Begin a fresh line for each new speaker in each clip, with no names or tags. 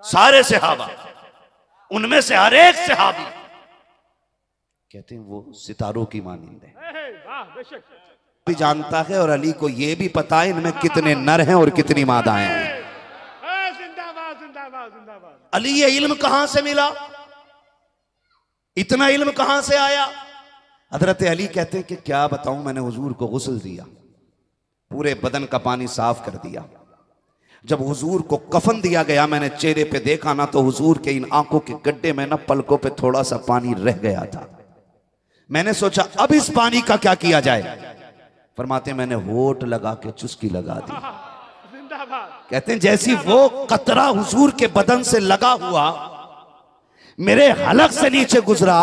सारे सहाबा, उनमें से हर एक सहाबी कहते हैं वो सितारों की मानिंद है, भी जानता है और अली को यह भी पता है इनमें कितने नर हैं और कितनी मादाएं हैं। अली ये इल्म कहां से मिला, इतना इल्म कहां से आया? हजरत अली कहते हैं कि क्या बताऊं, मैंने हुजूर को गुस्ल दिया, पूरे बदन का पानी साफ कर दिया। जब हुजूर को कफन दिया गया, मैंने चेहरे पे देखा ना तो हुजूर के इन आंखों के गड्ढे में ना पलकों पे थोड़ा सा पानी रह गया था। मैंने सोचा अब इस पानी का क्या किया जाए। फरमाते मैंने होठ लगा के चुस्की लगा दी। कहते हैं जैसी वो कतरा हुजूर के बदन से लगा हुआ मेरे हलक से नीचे गुजरा,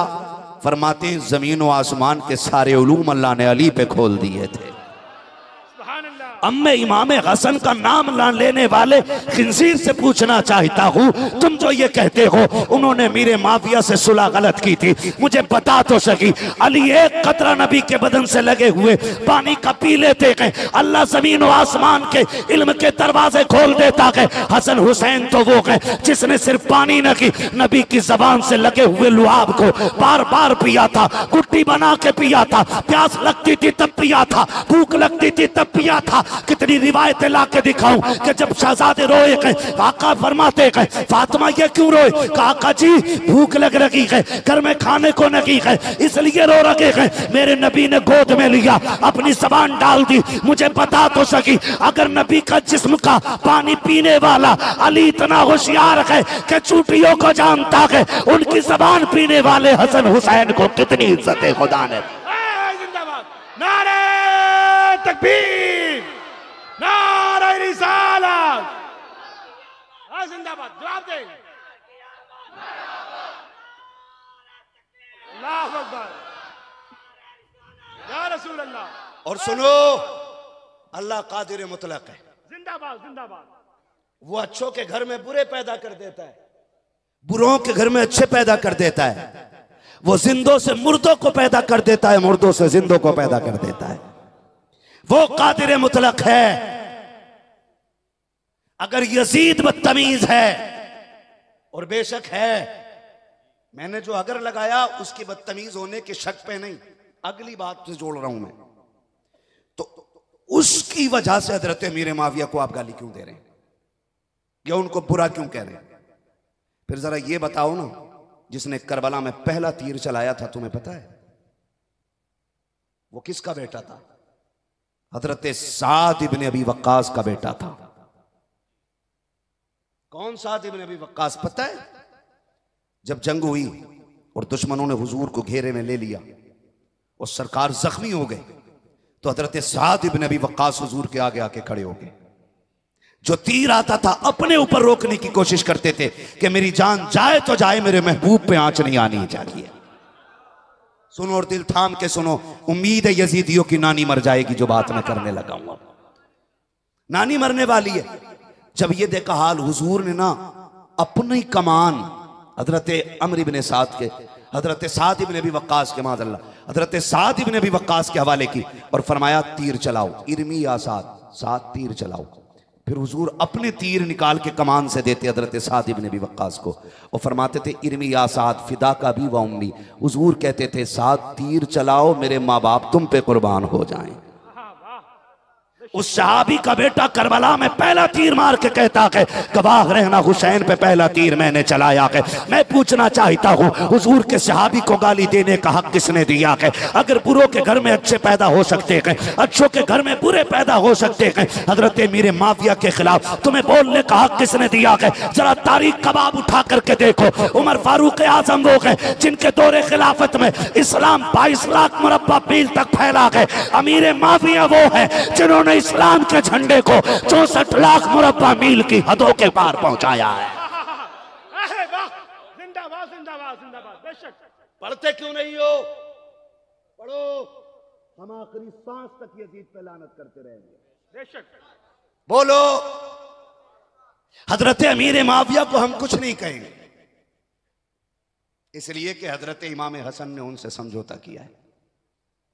फरमाते हैं जमीन व आसमान के सारे उलूम अल्लाह ने अली पे खोल दिए थे। अब मैं इमाम हसन का नाम ना लेने वाले खिंजीर से पूछना चाहता हूँ, तुम जो ये कहते हो उन्होंने मेरे माफिया से सुलह गलत की थी, मुझे बता तो सकी। अली एक कतरा नबी के बदन से लगे हुए पानी का पी लेते गए, अल्लाह जमीन और आसमान के इल्म के दरवाजे खोल देता गए। हसन हुसैन तो वो गए जिसने सिर्फ पानी न की, नबी की जबान से लगे हुए लुआब को बार बार पिया था, गुट्टी बना के पिया था, प्यास लगती थी तब पिया था, भूख लगती थी तब पिया था। कितनी रिवायतें ला के दिखाऊं कि जब शहजादे रोए गए, आका फरमाते गए फातिमा ये क्यों रोए? आका जी भूख लग रही है, घर में खाने को नहीं है, इसलिए रो रहे हैं। मेरे नबी ने गोद में लिया, अपनी जबान डाल दी। मुझे बता तो सकी, अगर नबी का जिस्म का पानी पीने वाला अली इतना होशियार है कि चूटियों को जानता है, उनकी जबान पीने वाले हसन हुसैन को कितनी इज्जत है खुदा ने।
नारे तकबीर, नारे रिसालत, जिंदाबाद। जवाब दें। अल्लाहु अकबर, या रसूल अल्लाह।
और सुनो, अल्लाह कादिर मुतलक है।
जिंदाबाद जिंदाबाद।
वो अच्छों के घर में बुरे पैदा कर देता है, बुरों के घर में अच्छे पैदा कर देता है। वो जिंदों से मुर्दों को पैदा कर देता है, मुर्दों से जिंदों को पैदा कर देता है। वो कादिर मुतलक है। अगर यजीद बदतमीज है, और बेशक है, मैंने जो अगर लगाया उसकी बदतमीज होने के शक पे नहीं, अगली बात से जोड़ रहा हूं मैं, तो उसकी वजह से हजरत अमीर माविया को आप गाली क्यों दे रहे हैं या उनको बुरा क्यों कह रहे हैं? फिर जरा ये बताओ ना, जिसने करबला में पहला तीर चलाया था, तुम्हें पता है वो किसका बेटा था? हजरत साद इब्ने अबी वक्कास का बेटा था। कौन साद इब्ने अबी वक्कास पता है? जब जंग हुई और दुश्मनों ने हुजूर को घेरे में ले लिया और सरकार जख्मी हो गए, तो हजरत साद इब्ने अबी वक्कास हुजूर के आगे आके खड़े हो गए। जो तीर आता था अपने ऊपर रोकने की कोशिश करते थे कि मेरी जान जाए तो जाए, मेरे महबूब पे आंच नहीं आनी चाहिए। सुनो और दिल थाम के सुनो, उम्मीद है यजीदियों की नानी मर जाएगी जो बात मैं करने लगा हूं। नानी मरने वाली है। जब ये देखा हाल, हुजूर ने ना अपनी कमान हजरत अम्र इब्ने साद के, हजरत साद इब्ने अबी वक्कास के, माज़अल्लाह, हजरत साद इब्ने अबी वक्कास के हवाले की और फरमाया तीर चलाओ, इरमी या साद, साद तीर चलाओ। फिर हुजूर अपने तीर निकाल के कमान से देते हजरत साद इब्ने अबी वक्कास को और फरमाते थे इरमी या साद फिदा का भी व उम्मी। हुजूर कहते थे साद तीर चलाओ, मेरे माँ बाप तुम पे कुर्बान हो जाएं। उस सहाबी का बेटा करबला में पहला तीर मार के कहता है गवाह रहना हुसैन पे पहला तीर मैंने चलाया है। मैं पूछना चाहता हूँ, हुजूर के सहाबी को गाली देने का हक किसने दिया है? अगर बुरों के घर में अच्छे पैदा हो सकते हैं, अच्छों के घर में बुरे पैदा हो सकते हैं, हजरत मेरे माफिया के खिलाफ तुम्हें बोलने का हक किसने दिया है? जरा तारीख कबाब उठा करके देखो। उमर फारूक आजम वो है जिनके दौरे खिलाफत में इस्लाम 22 लाख मुरब्बा मील तक फैला है। अमीर माफिया वो है जिन्होंने इस्लाम के झंडे को 64 लाख मुरब्बा मील की हदों के पार पहुंचाया है।
जिंदाबाद जिंदाबाद जिंदाबाद। बेशक।
पढ़ते क्यों नहीं हो? पढ़ो, हम आखिरी सांस तक यजीद पे लानत करते रहेंगे।
बेशक।
बोलो, हजरत अमीर माविया को हम कुछ नहीं कहेंगे, इसलिए कि हजरत इमाम हसन ने उनसे समझौता किया है,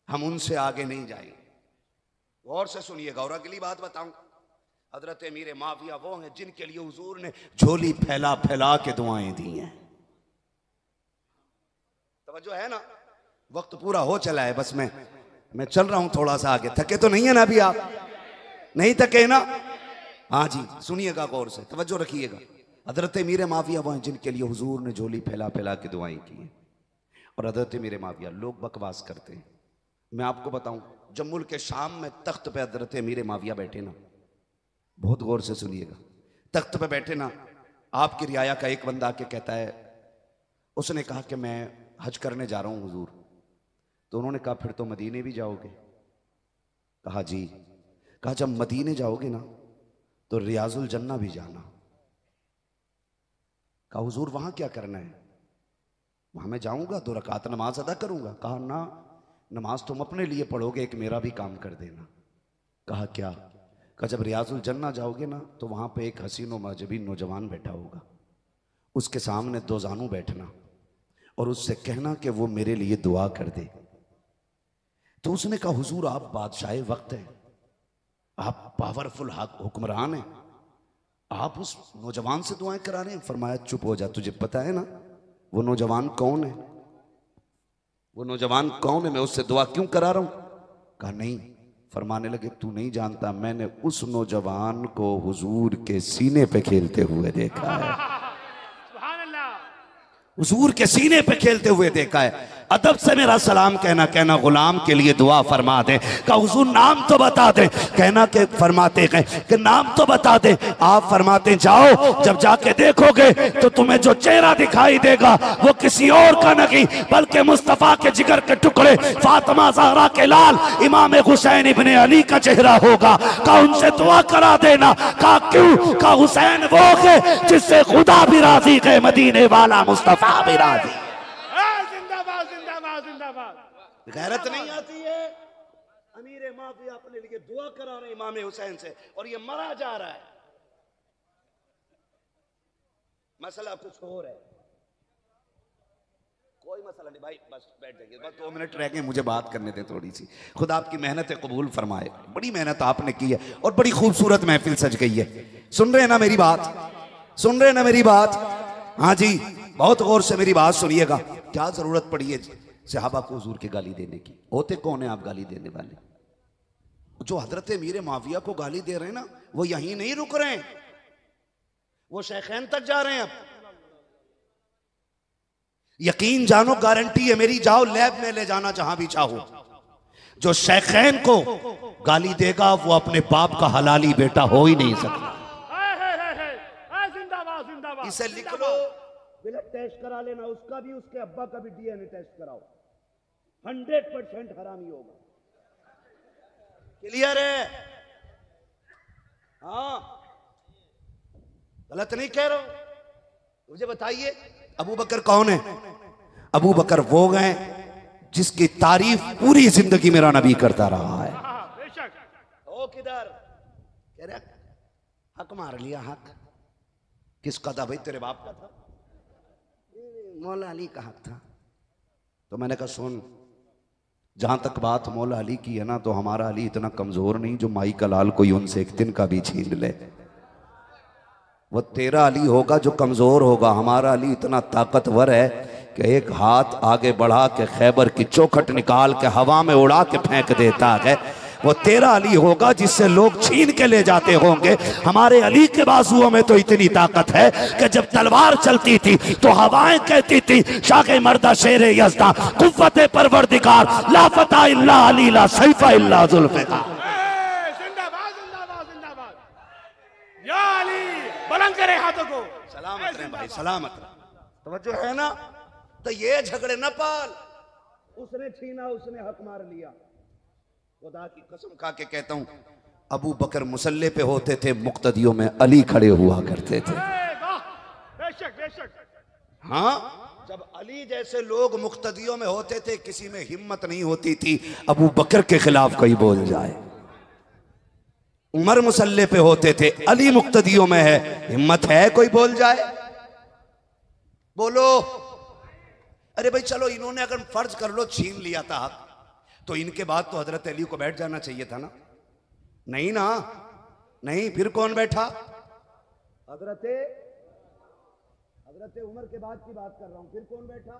हम उनसे आगे नहीं जाएंगे। गौर से सुनिएगा और अगली बात बताऊं, हजरत अमीर माविया वो हैं जिनके लिए हुजूर ने झोली फैला फैला के दुआएं दी हैं। तवज्जो है ना? वक्त पूरा हो चला है, बस मैं चल रहा हूं थोड़ा सा आगे। थके तो नहीं है ना अभी आप? नहीं थके ना? हाँ जी, सुनिएगा गौर से, तवज्जो रखिएगा। हजरत अमीर माविया वो हैं जिनके लिए हुजूर ने झोली फैला फैला के दुआएं की हैं। और हजरत अमीर माविया, लोग बकवास करते हैं, मैं आपको बताऊं, जब मुल्क के शाम में तख्त पे हजरत अमीर माविया बैठे ना, बहुत गौर से सुनिएगा, तख्त पे बैठे ना, आपकी रियाया का एक बंदा आके कहता है, उसने कहा कि मैं हज करने जा रहा हूं हुजूर। तो उन्होंने कहा फिर तो मदीने भी जाओगे? कहा जी। कहा जब मदीने जाओगे ना तो रियाजुल जन्ना भी जाना। कहा हुजूर वहां क्या करना है? वहां मैं जाऊंगा 2 रकात नमाज अदा करूंगा। कहा ना, नमाज तुम अपने लिए पढ़ोगे, एक मेरा भी काम कर देना। कहा क्या? कहा जब रियाजुल जन्ना जाओगे ना तो वहां पे एक हसीन व मजबी नौजवान बैठा होगा, उसके सामने 2 जानू बैठना और उससे कहना कि वो मेरे लिए दुआ कर दे। तो उसने कहा हुजूर आप बादशाह वक्त हैं, आप पावरफुल हुक्मरान हैं, आप उस नौजवान से दुआएं करा रहे हैं? फरमाया चुप हो जा, तुझे पता है ना वो नौजवान कौन है? वो नौजवान कौन है? मैं उससे दुआ क्यों करा रहा हूं? कहा नहीं। फरमाने लगे तू नहीं जानता, मैंने उस नौजवान को हुजूर के सीने पे खेलते हुए देखा है। हुजूर के सीने पे खेलते हुए देखा है। अदब से मेरा सलाम कहना गुलाम के लिए दुआ फरमा दे। का हुजूर नाम तो बता दे, कहना के फरमाते हैं कि नाम तो बता दे। आप फरमाते जाओ, जब जाके देखोगे तो तुम्हें जो चेहरा दिखाई देगा वो किसी और का नहीं बल्कि मुस्तफा के जिगर के टुकड़े फातिमा ज़हरा के लाल इमाम हुसैन इब्ने अली का चेहरा होगा। का उनसे दुआ करा देना। का क्यों? का हुसैन वो है जिससे खुदा भी राजी है, मदीने वाला मुस्तफा भी राजी। गैरत नहीं आती है? अमीर माविया अपने लिए दुआ करा रहे इमाम हुसैन से और ये मरा जा रहा है। मसला कुछ और है, कोई मसला नहीं भाई, बस बैठ जाइए, बस 2 मिनट रह गए, मुझे बात करने दें थोड़ी सी। खुदा आपकी मेहनत कबूल फरमाए, बड़ी मेहनत आपने की है और बड़ी खूबसूरत महफिल सज गई है। सुन रहे हैं ना मेरी बात? सुन रहे हैं ना मेरी बात? हाँ जी, बहुत गौर से मेरी बात सुनिएगा। क्या जरूरत पड़ी है सहाबा को हुजूर की गाली देने की? होते कौन है आप गाली देने वाले? जो हजरत अमीर माविया को गाली दे रहे हैं ना, वो यहीं नहीं रुक रहे हैं, वो शैखैन तक जा रहे हैं। अब यकीन जानो, गारंटी है मेरी, जाओ लैब में ले जाना जहां भी चाहो, जो शैखैन को गाली देगा वो अपने बाप का हलाली बेटा हो ही नहीं सकता। इसे लिख लो, ब्लड टेस्ट करा लेना, उसका भी उसके अब्बा का भी डीएनए टेस्ट कराओ, 100% हरामी होगा। क्लियर है? हाँ, गलत नहीं कह रहा हूं। मुझे बताइए अबू बकर कौन है? अबू बकर वो गए जिसकी तारीफ पूरी जिंदगी मेरा नबी करता रहा है। ओ किधर कह रहे हक मार लिया? हक किसका था भाई? तेरे बाप का था? मौला अली का हक था। तो मैंने कहा सुन, जहां तक बात मौला अली की है ना, तो हमारा अली इतना कमजोर नहीं जो माई का लाल कोई उनसे एक दिन का भी छीन ले। वो तेरा अली होगा जो कमजोर होगा, हमारा अली इतना ताकतवर है कि एक हाथ आगे बढ़ा के खैबर की चौखट निकाल के हवा में उड़ा के फेंक देता है। वो तेरा अली होगा जिससे लोग छीन के ले जाते होंगे। हमारे अली के बाजुओं में तो इतनी ताकत है कि जब तलवार चलती थी तो हवाएं कहती थी शाके मर्दा शेरे यज़दा कुव्वते परवरदिगार ला फता इल्ला अली ला सैफा इल्ला जुल्फ़िकार।
जिंदाबाद जिंदाबाद जिंदाबाद या अली, बुलंद करे हाथों को।
सलामत रहे भाई, सलामत रहे। तवज्जो है ना? तो ये झगड़े न पाल, उसने छीना, उसने हक मार लिया। खुदा की कसम खा के कहता हूं, अबू बकर मुसल्ले पे होते थे, मुक्तदियों में अली खड़े हुआ करते थे।
बेशक बेशक।
हाँ, जब अली जैसे लोग मुक्तदियों में होते थे, किसी में हिम्मत नहीं होती थी अबू बकर के खिलाफ कोई बोल जाए। उमर मुसल्ले पे होते थे, अली मुक्तदियों में है, हिम्मत है कोई बोल जाए? बोलो। अरे भाई चलो, इन्होंने अगर फर्ज कर लो छीन लिया था हक, तो इनके बाद तो हजरत अली को बैठ जाना चाहिए था ना? नहीं ना, नहीं, फिर कौन बैठा? हजरते हजरते उमर के बाद की बात कर रहा हूं। फिर कौन बैठा?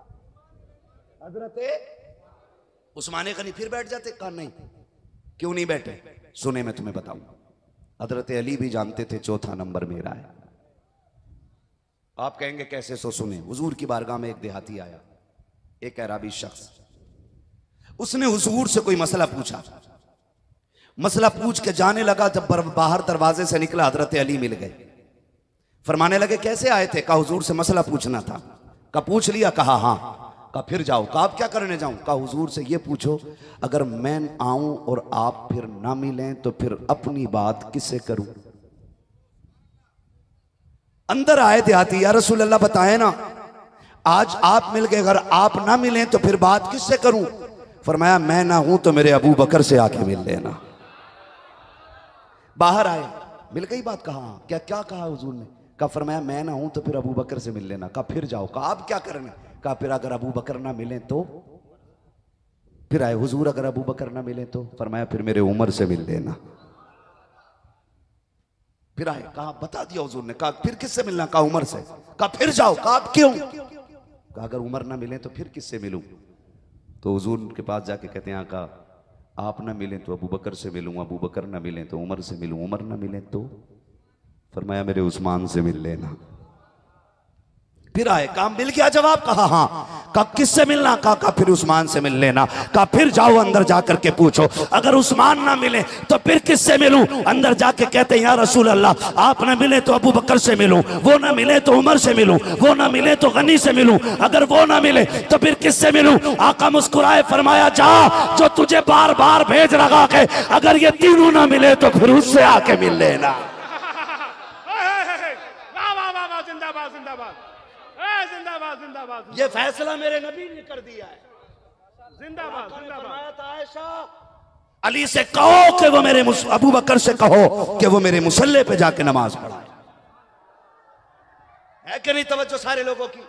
हजरते उस्मान गनी। फिर बैठ जाते? कहा नहीं। क्यों नहीं बैठे? सुने, मैं तुम्हें बताऊं। हजरत अली भी जानते थे चौथा नंबर मेरा है। आप कहेंगे कैसे? सो सुने। हुजूर की बारगाह में एक देहाती आया, एक अराबी शख्स। उसने हुजूर से कोई मसला पूछा। मसला पूछ के जाने लगा। जब बाहर दरवाजे से निकला, हजरत अली मिल गए। फरमाने लगे कैसे आए थे? कहा हुजूर से मसला पूछना था। कहा पूछ लिया? कहा हाँ। कहा फिर जाओ। कहा आप क्या करने जाऊं? कहा हुजूर से ये पूछो, अगर मैं आऊं और आप फिर ना मिलें तो फिर अपनी बात किससे करूं? अंदर आए देहाती, या रसूल अल्लाह बताए ना, आज आप मिल गए, अगर आप ना मिलें तो फिर बात किससे करूं? फरमाया मैं ना हूं तो मेरे अबू बकर से आके मिल लेना। बाहर आए, मिल गई बात। कहा क्या क्या कहा हुजूर ने? कहा फरमाया मैं ना हूं तो फिर अबू बकर से मिल लेना। कहा फिर जाओ। कहा आप क्या करने? कहा फिर अगर अबू बकर ना मिले तो? फिर आए हुजूर, अगर अबू बकर ना मिले तो? फरमाया फिर मेरे उमर से मिल लेना। फिर आए, कहा बता दिया हुजूर ने। कहा फिर किससे मिलना? कहा उमर से। कहा फिर जाओ। कहा आप क्यों? कहा अगर उमर ना मिले तो फिर किससे मिलूं? तो हुजूर के पास जाके कहते हैं आका, आप ना मिलें तो अबू बकर से मिलूं, अबू बकर ना मिलें तो उमर से मिलूं, उमर ना मिलें तो? फरमाया मेरे उस्मान से मिल लेना। फिर आए, काम मिल गया जवाब? कहा हाँ। कहा किससे मिलना? कहा फिर उस्मान से मिल लेना। कहा फिर जाओ अंदर जाकर के पूछो, अगर उस्मान ना मिले तो फिर किससे मिलूं? अंदर जाके कहते हैं या रसूल अल्लाह, आप ना मिले तो अबू बकर से मिलूं, वो ना मिले तो उमर से मिलूं, वो ना मिले तो गनी से मिलूं, अगर वो ना मिले तो फिर किससे मिलूं? आका मुस्कुराए, फरमाया जा, जो तुझे बार बार भेज रहा है, अगर ये तीनों ना मिले तो फिर उससे आके मिल लेना।
जिंदाबाद जिंदाबाद जिंदाबाद जिंदाबाद।
ये फैसला मेरे नबी ने कर दिया है।
जिंदाबाद जिंदाबाद।
आयशा, अली से कहो कि वो मेरे, अबू बकर से कहो कि वो मेरे मुसल्ले पे जाके नमाज पढ़ाए। है कि नहीं तवज्जो सारे लोगों की?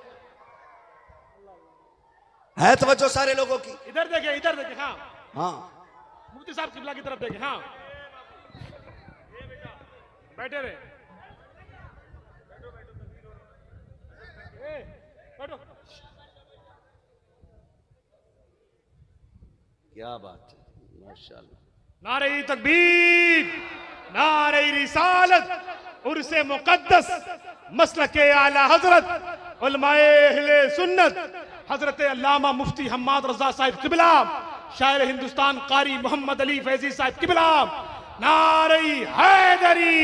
है तवज्जो सारे लोगों की?
इधर देखिए, इधर देखिए। हाँ
हाँ,
मुफ्ती साहब किबला की तरफ देखिए। हाँ बैठे रहे, बैठो।
क्या बात है, माशाल्लाह।
नारे तकबीर, नारे रिसालत, उर्से मुकद्दस, मसलके आला हजरत उलमाए अहले सुन्नत, हजरत अल्लामा मुफ्ती हम्माद रजा साहिब किबला, शायर हिंदुस्तान कारी मोहम्मद अली फैजी साहिब किबला, नारे हैदरी।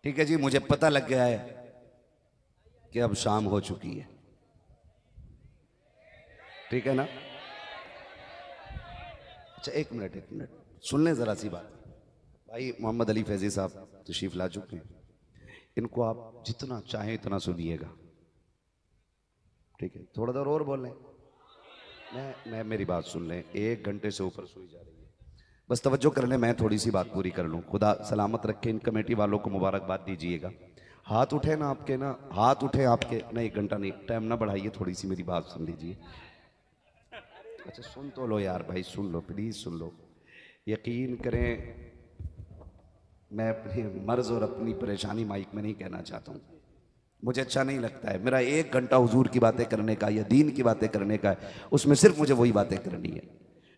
ठीक है जी, मुझे पता लग गया है कि अब शाम हो चुकी है। ठीक है ना? अच्छा एक मिनट सुन लें जरा सी बात। भाई मोहम्मद अली फैजी साहब तशरीफ ला चुके हैं, इनको आप जितना चाहें इतना सुनिएगा। ठीक है, थोड़ा देर और बोल लें। मैं मेरी बात सुन लें। 1 घंटे से ऊपर सुई जा रही है, बस तवज्जो कर लें, मैं थोड़ी सी बात पूरी कर लूँ। खुदा सलामत रखे। इन कमेटी वालों को मुबारकबाद दीजिएगा। हाथ उठे ना आपके, ना हाथ उठे आपके। नहीं, 1 घंटा नहीं, टाइम ना बढ़ाइए, थोड़ी सी मेरी बात सुन लीजिए। अच्छा सुन तो लो यार भाई, सुन लो प्लीज़, सुन लो। यकीन करें, मैं अपनी मर्ज और अपनी परेशानी माइक में नहीं कहना चाहता हूँ, मुझे अच्छा नहीं लगता है। मेरा 1 घंटा हुजूर की बातें करने का या दीन की बातें करने का है, उसमें सिर्फ मुझे वही बातें करनी है।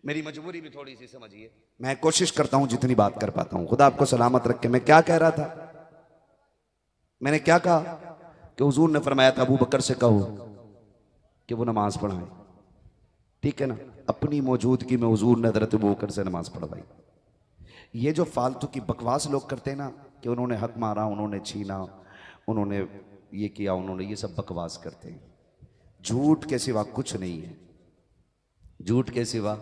मेरी मजबूरी भी थोड़ी सी समझिए। मैं कोशिश करता हूं जितनी बात कर पाता हूं। खुदा आपको सलामत रखे। मैं क्या कह रहा था? मैंने क्या कहा कि हुजूर ने फरमाया था अबू बकर से कहो कि वो नमाज पढ़ाए। ठीक है ना? अपनी मौजूदगी में हुजूर ने हजरत अबू बकर से नमाज पढ़वाई। ये जो फालतू की बकवास लोग करते हैं ना कि उन्होंने हक मारा, उन्होंने छीना, उन्होंने ये किया, उन्होंने ये सब बकवास करते हैं। झूठ के सिवा कुछ नहीं है, झूठ के सिवा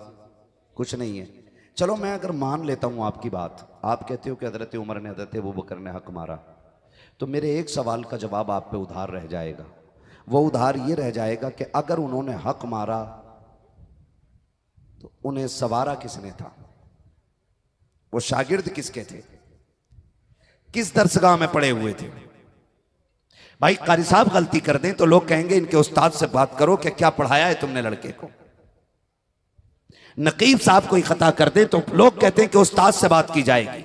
कुछ नहीं है। चलो मैं अगर मान लेता हूं आपकी बात, आप कहते हो कि हजरत उमर ने, हजरत अबू बकर ने हक मारा, तो मेरे एक सवाल का जवाब आप पे उधार रह जाएगा। वो उधार ये रह जाएगा कि अगर उन्होंने हक मारा तो उन्हें सवारा किसने था? वो शागिर्द किसके थे? किस दरसगाह में पड़े हुए थे? भाई कारी साहब गलती कर दें तो लोग कहेंगे इनके उस्ताद से बात करो कि क्या पढ़ाया है तुमने लड़के को। नकीब साहब कोई खता कर दे तो लोग कहते हैं कि उस्ताद से बात की जाएगी,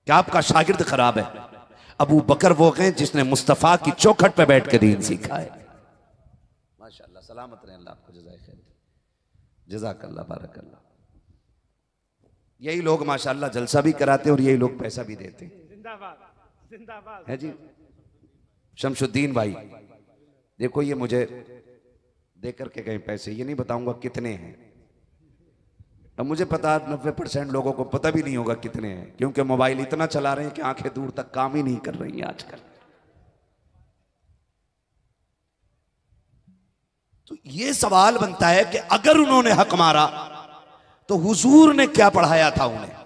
क्या आपका शागिर्द खराब है। अबू बकर वो गए जिसने मुस्तफ़ा की चौखट पे बैठ के दीन सीखा है। माशाअल्लाह, सलामत रहे, अल्लाह आपको जज़ाए खैर, जज़ाकल्लाह बारकल्लाह। यही लोग माशाअल्लाह जलसा भी कराते हैं और यही लोग पैसा भी देते हैं। जिंदाबाद जिंदाबाद है जी। शमशुद्दीन भाई देखो, ये मुझे दे करके गए पैसे, ये नहीं बताऊंगा कितने हैं। अब मुझे पता 90% लोगों को पता भी नहीं होगा कितने हैं, क्योंकि मोबाइल इतना चला रहे हैं कि आंखें दूर तक काम ही नहीं कर रही हैं आजकल। तो ये सवाल बनता है कि अगर उन्होंने हक मारा तो हुजूर ने क्या पढ़ाया था उन्हें।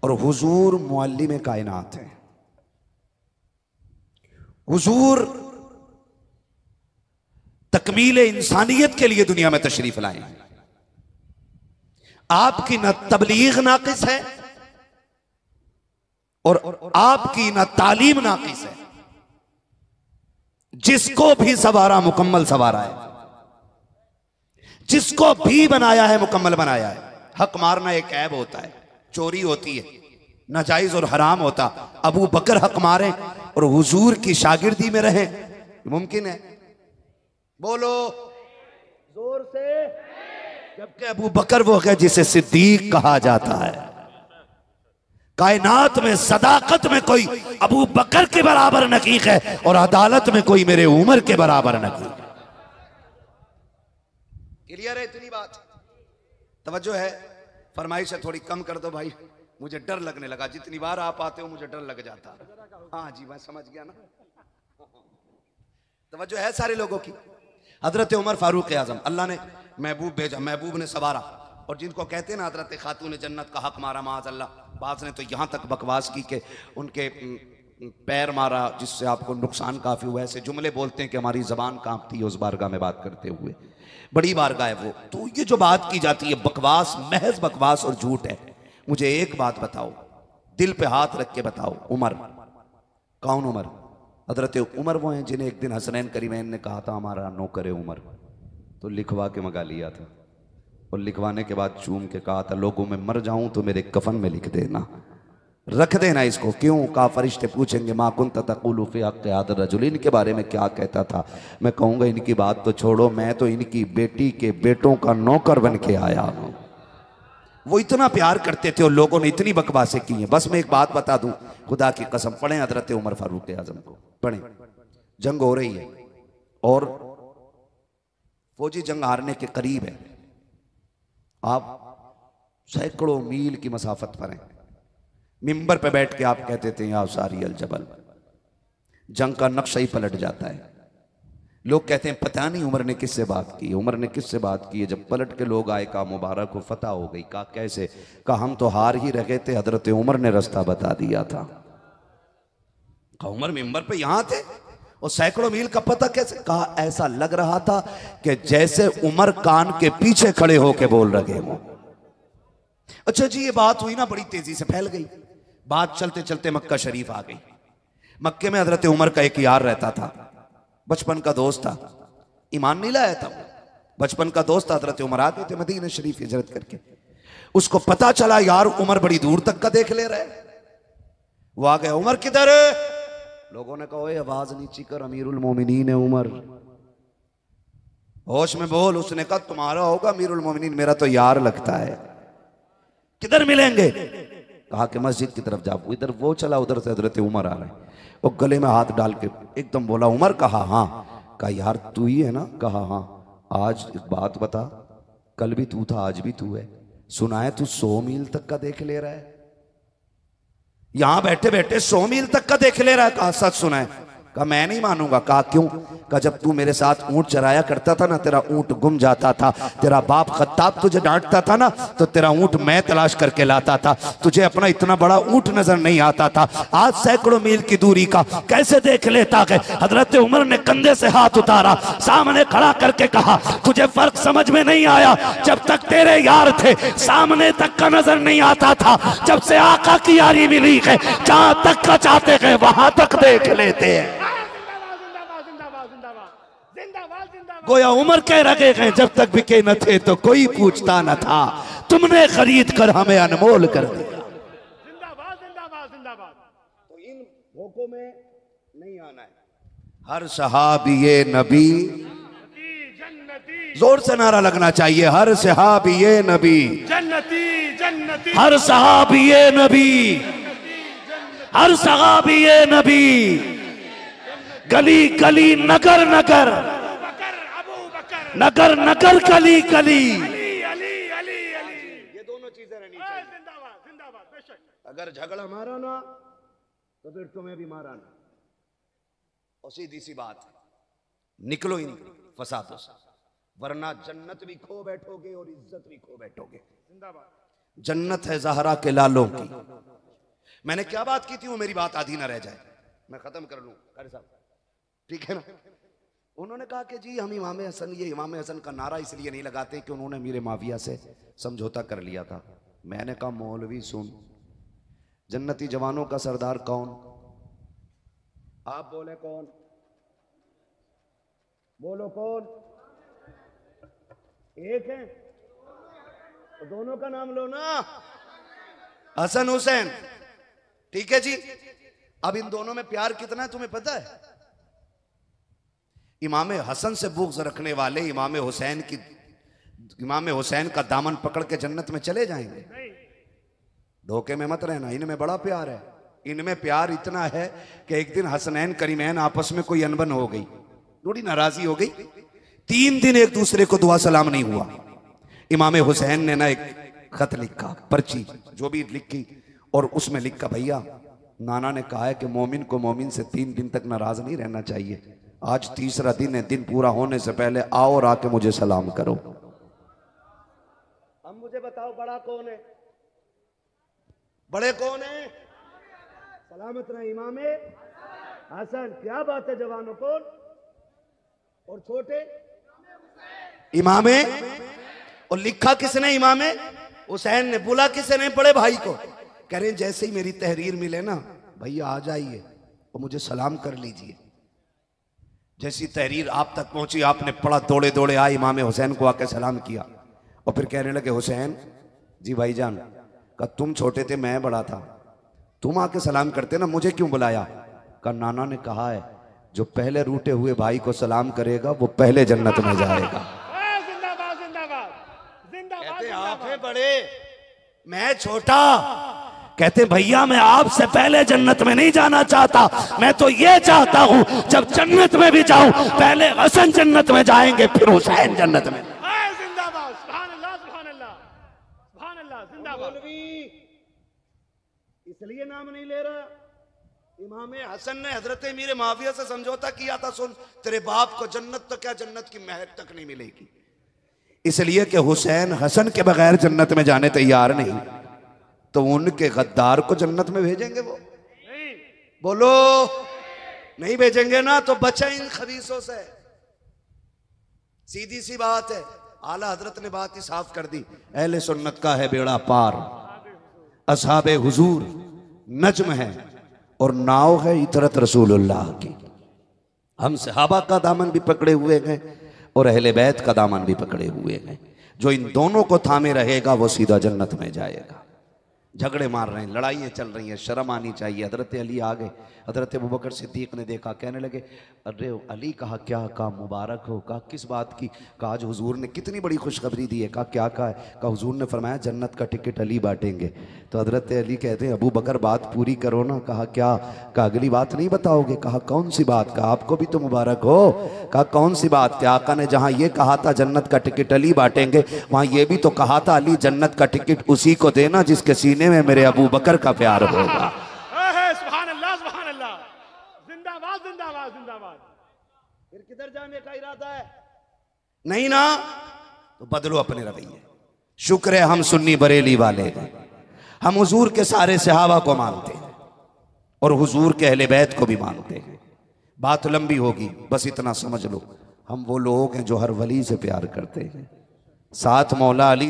और हुजूर मुअल्लिम कायनात है, हुजूर तकमील इंसानियत के लिए दुनिया में तशरीफ लाए हैं। आपकी न तबलीग नाकिस है और आपकी न तालीम नाकिस है। जिसको भी सवारा मुकम्मल सवारा है, जिसको भी बनाया है मुकम्मल बनाया है। हक मारना एक ऐब होता है, चोरी होती है, नाजायज और हराम होता। अबू बकर हक मारे और हुजूर की शागिर्दी में रहे, मुमकिन है? बोलो जोर से। जबकि अबू बकर वो है जिसे सिद्दीक कहा जाता है। कायनात में सदाकत में कोई अबू बकर के बराबर नकीक है और अदालत में कोई मेरे उमर के बराबर नकीक है। क्लियर है इतनी बात? तवज्जो है? फरमाइश है थोड़ी कम कर दो भाई, मुझे डर लगने लगा। जितनी बार आप आते हो मुझे डर लग जाता। हाँ जी, मैं समझ गया ना। तवज्जो है सारे लोगों की? हजरत उमर फारूक आजम, अल्लाह ने महबूब भेजा, महबूब ने सवारा। और जिनको कहते हैं ना हजरत खातून जन्नत का हक मारा माज अल्लाह, बाज ने तो यहाँ तक बकवास की कि उनके पैर मारा जिससे आपको नुकसान काफ़ी हुआ। ऐसे जुमले बोलते हैं कि हमारी ज़बान कांपती है उस बारगाह में बात करते हुए। बड़ी बारगाह है वो। तो ये जो बात की जाती है बकवास, महज बकवास और झूठ है। मुझे एक बात बताओ, दिल पे हाथ रख के बताओ, उमर कौन? उमर हजरत उमर वो हैं जिन्हें एक दिन हसनैन करीमैन ने कहा था हमारा नौकर है उमर, तो लिखवा के मंगा लिया था। और लिखवाने के बाद चूम के कहा था लोगों में मर जाऊं तो मेरे कफन में लिख देना, रख देना इसको। क्यों? कहा फरिश्ते पूछेंगे मा कुन्त तक़ूलु फ़ी हक़्क़ि हाज़ा रजुल, इनके बारे में क्या कहता था। मैं कहूँगा इनकी बात तो छोड़ो, मैं तो इनकी बेटी के बेटों का नौकर बन के आया हूँ। वो इतना प्यार करते थे और लोगों ने इतनी बकवासें की हैं। बस मैं एक बात बता दूं, खुदा की कसम, पढ़ें हजरत उमर फारूक आजम को, पढ़ें। जंग हो रही है और फौजी जंग हारने के करीब है। आप सैकड़ों मील की मसाफत पर हैं। मिंबर पे बैठ के आप कहते थे या सारी अल जबल। जंग का नक्शा ही पलट जाता है। लोग कहते हैं पता नहीं उमर ने किससे बात की, उमर ने किससे बात की है। जब पलट के लोग आए कहा मुबारक को फतह हो गई। कहा कैसे? कहा हम तो हार ही रहे थे, हजरत उमर ने रास्ता बता दिया था। कहा उमर मिंबर पे यहां थे और सैकड़ों मील का पता कैसे? कहा ऐसा लग रहा था कि जैसे उमर कान के पीछे खड़े होके बोल रहे हो। अच्छा जी, ये बात हुई ना, बड़ी तेजी से फैल गई बात। चलते चलते मक्का शरीफ आ गई। मक्के में हजरत उमर का एक यार रहता था, बचपन का दोस्त था, ईमान नहीं लाया था, बचपन का दोस्त था। हजरत उमर आते थे मदीना शरीफ हिजरत करके। उसको पता चला यार उमर बड़ी दूर तक का देख ले रहे। वो आ गया, उमर किधर है? लोगों ने कहा आवाज नीची कर, अमीरुल मोमिनीन है उमर, होश में बोल। उसने कहा तुम्हारा होगा अमीरुल मोमिनीन, मेरा तो यार लगता है। किधर मिलेंगे? कहा कि मस्जिद की तरफ जाओ। इधर वो चला, उधर से हजरत उमर आ रहे हैं। वो गले में हाथ डाल के एकदम बोला उमर। कहा हाँ। कहा यार तू ही है ना? कहा हाँ। आज एक बात बता, कल भी तू था आज भी तू है। सुना है तू 100 मील तक का देख ले रहा है, यहां बैठे बैठे 100 मील तक का देख ले रहा है। कहा सच सुना है? कहा मैं नहीं मानूंगा। कहा क्यों? कहा जब तू मेरे साथ ऊंट चराया करता था ना, तेरा ऊंट गुम जाता था, तेरा बाप खत्ताब तुझे डांटता था ना, तो तेरा ऊंट मैं तलाश करके लाता था। तुझे अपना इतना बड़ा ऊंट नजर नहीं आता था। आज सैकड़ों मील की दूरी का कैसे देख लेता है? हजरत उमर ने कंधे से हाथ उतारा, सामने खड़ा करके कहा तुझे फर्क समझ में नहीं आया? जब तक तेरे यार थे सामने तक का नजर नहीं आता था, जब से आका की यारी मिली है जहां तक का चाहते हैं वहां तक देख लेते हैं। गोया उम्र के रखे गए, जब तक बिके न थे तो कोई पूछता न था, तुमने खरीद कर हमें अनमोल कर दिया।
जिंदाबाद जिंदाबाद जिंदाबाद।
तो इन धोखों में नहीं आना है। हर सहाबी नबी, जोर से नारा लगना चाहिए, हर सहाबी नबी
जन्नती जन्नती,
हर सहाबी नबी, हर सहाबी नबी, गली गली नगर नगर, नगर नगर गली गली, ये दोनों चीजें रहनी चाहिए।
जिंदाबाद जिंदाबाद बेशक।
अगर झगड़ा मारा ना तो फिर तुम्हें भी मारा ना, और सीधी सी बात, निकलो इन फसादों से, वरना जन्नत भी खो बैठोगे और इज्जत भी खो बैठोगे।
जिंदाबाद।
जन्नत है ज़हरा के लालों की। मैंने क्या बात की थी, वो मेरी बात आधी ना रह जाए, मैं खत्म कर लूं कारी साहब, ठीक है ना। उन्होंने कहा कि जी हम इमाम हसन, ये इमाम हसन का नारा इसलिए नहीं लगाते कि उन्होंने मीर माविया से समझौता कर लिया था। मैंने कहा मौलवी सुन, जन्नती जवानों का सरदार कौन? आप बोले कौन? बोलो कौन? एक है तो दोनों का नाम लो ना, हसन हुसैन, ठीक है जी। अब इन दोनों में प्यार कितना है तुम्हें पता है? इमाम हसन से बुग़्ज़ रखने वाले इमाम हुसैन का दामन पकड़ के जन्नत में चले जाएंगे। धोखे में मत रहना, इनमें बड़ा प्यार है। इनमें प्यार इतना है कि एक दिन हसनैन करीमैन आपस में कोई अनबन हो गई, थोड़ी नाराजगी हो गई, 3 दिन एक दूसरे को दुआ सलाम नहीं हुआ। इमाम हुसैन ने ना एक खत लिखा, पर्ची जो भी लिखी, और उसमें लिखा भैया नाना ने कहा है कि मोमिन को मोमिन से 3 दिन तक नाराज नहीं रहना चाहिए। आज तीसरा दिन है, दिन पूरा होने से पहले आओ और आके मुझे सलाम करो। अब मुझे बताओ बड़ा कौन है? बड़े कौन है? सलामत रहे इमाम हसन। क्या बात है जवानों को। और छोटे इमामे, और लिखा किसने? इमामे हुसैन ने। बोला किसने? बड़े भाई को। कह रहे जैसे ही मेरी तहरीर मिले ना भैया आ जाइए और मुझे सलाम कर लीजिए। जैसी तहरीर आप तक पहुंची, आपने पढ़ा, दौड़े दौड़े आए, इमाम हुसैन को आके सलाम किया और फिर कहने लगे हुसैन जी भाईजान, कहा तुम छोटे थे मैं बड़ा था, तुम आके सलाम करते ना, मुझे क्यों बुलाया? कहा नाना ने कहा है जो पहले रूठे हुए भाई को सलाम करेगा वो पहले जन्नत में जाएगा।
जिंदाबाद जिंदाबाद जिंदाबाद।
कहते आप हैं बड़े, मैं छोटा। कहते भैया मैं आपसे पहले जन्नत में नहीं जाना चाहता, मैं तो ये चाहता हूं जब जन्नत में भी जाऊं पहले हसन जन्नत में जाएंगे फिर हुसैन जन्नत में।
जिंदाबाद। सुभान अल्लाह सुभान अल्लाह सुभान अल्लाह। जिंदाबाद। इसलिए नाम नहीं ले रहा। इमाम हसन ने हजरत मीर माविया से समझौता किया था, सुन तेरे बाप को जन्नत तो क्या जन्नत की महक तक नहीं मिलेगी, इसलिए कि हुसैन हसन के बगैर जन्नत में जाने तैयार नहीं, तो उनके गद्दार को जन्नत में भेजेंगे वो? नहीं। बोलो नहीं भेजेंगे ना, तो बचा इन खबीसों से। सीधी सी बात है। आला हजरत ने बात ही साफ कर दी, अहले सुन्नत का है बेड़ा पार, असहाबे हुजूर नज्म है और नाव है इतरत रसूलुल्लाह की। हम सहाबा का दामन भी पकड़े हुए हैं और अहले बैत का दामन भी पकड़े हुए हैं। जो इन दोनों को थामे रहेगा वो सीधा जन्नत में जाएगा। झगड़े मार रहे हैं, लड़ाइयाँ चल रही हैं, शर्म आनी चाहिए। हजरत अली आ गए, हजरत अबू बकर सिद्दीक ने देखा, कहने लगे अरे अली, कहा क्या? कहा मुबारक हो। कहा किस बात की? कहा आज हुजूर ने कितनी बड़ी खुशखबरी दी है। कहा क्या कहा है? कहा हुजूर ने फरमाया जन्नत का टिकट अली बांटेंगे। तो हजरत अली कहते हैं अबू बकर बात पूरी करो ना। कहा क्या? कहा अगली बात नहीं बताओगे? कहा कौन सी बात? कहा आपको भी तो मुबारक हो। कहा कौन सी बात? क्या आका ने जहाँ ये कहा था जन्नत का टिकट अली बांटेंगे, वहाँ ये भी तो कहा था अली जन्नत का टिकट उसी को देना जिसके सीने में मेरे अबू बकर का प्यार होगा। सुभान अल्लाह सुभान अल्लाह। जिंदाबाद जिंदाबाद जिंदाबाद।
फिर किधर जाने का इरादा है? नहीं ना, तो बदलो अपने रवैये। शुक्र है हम सुन्नी बरेली वाले हैं, हम हुजूर के सारे सहाबा को मानते हैं और हुजूर के अहले बैत को भी मानते हैं। बात लंबी होगी, बस इतना समझ लो, हम वो लोग हैं जो हर वली से प्यार करते हैं। साथ मौला अली